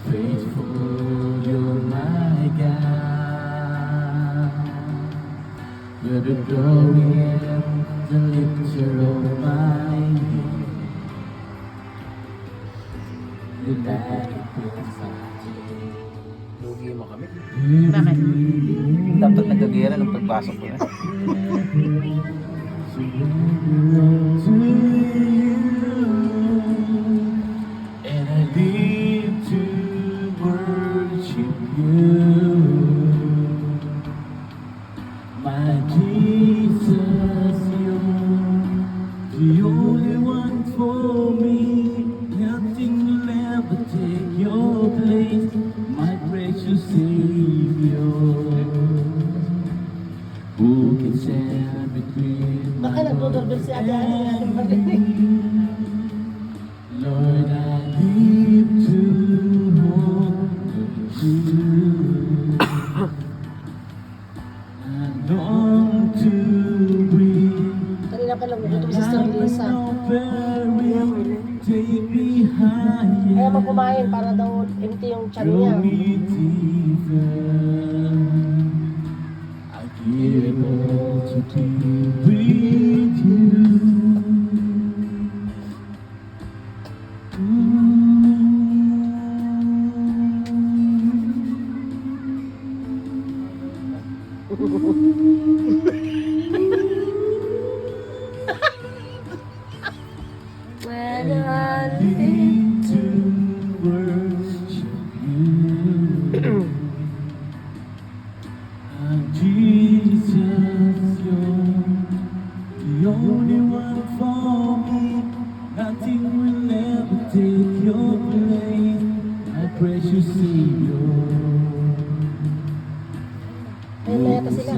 Faithful, you're my God. You're the glory and the lifter of my head. The light is Lugi mo kami. Bakit? Dapat nagagera ng pagpasok ko na. to you, and I live to worship you, my Jesus. You're the only one for me. Nothing will ever take your place, my precious Savior. Who can stand between Baka my nagdodoorbell si Ate Ana. Lord, I live to hold you. I long to breathe. Kanina pa lang gutom si Sister Lisa. Take me higher. Kaya magkumain para daw empty yung tiyan niya. Draw me deeper. I give it all to be with you. When I Need to worship you. Jesus, you're the only one for me. Nothing will ever take your place, my precious Savior. Ayun na yata sila.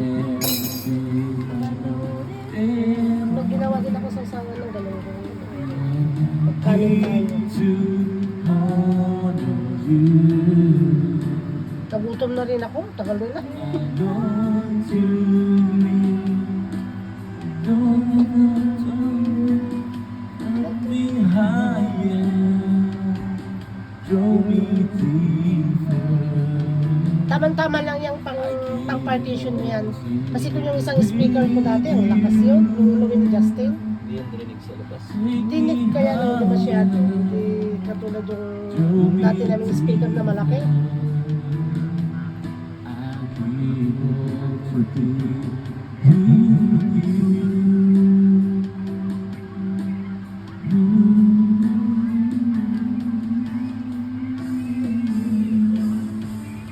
Nung ginawa din ako sa asawa ng galunggong. Pagkanin tayo. To honor you. Nagutom na rin ako. Tagal rin na. Long to me, long to let me higher, draw me deeper. Tamang-tama lang yung pang-partition mo yan. Kasi kung yung isang speaker ko dati, ang lakas yun. Luluwin ni Justin. Hindi yan dirinig sa labas. Tinig kaya lang hindi masyado. Hindi katulad yung dati namin speaker na malaki. I give all to thee.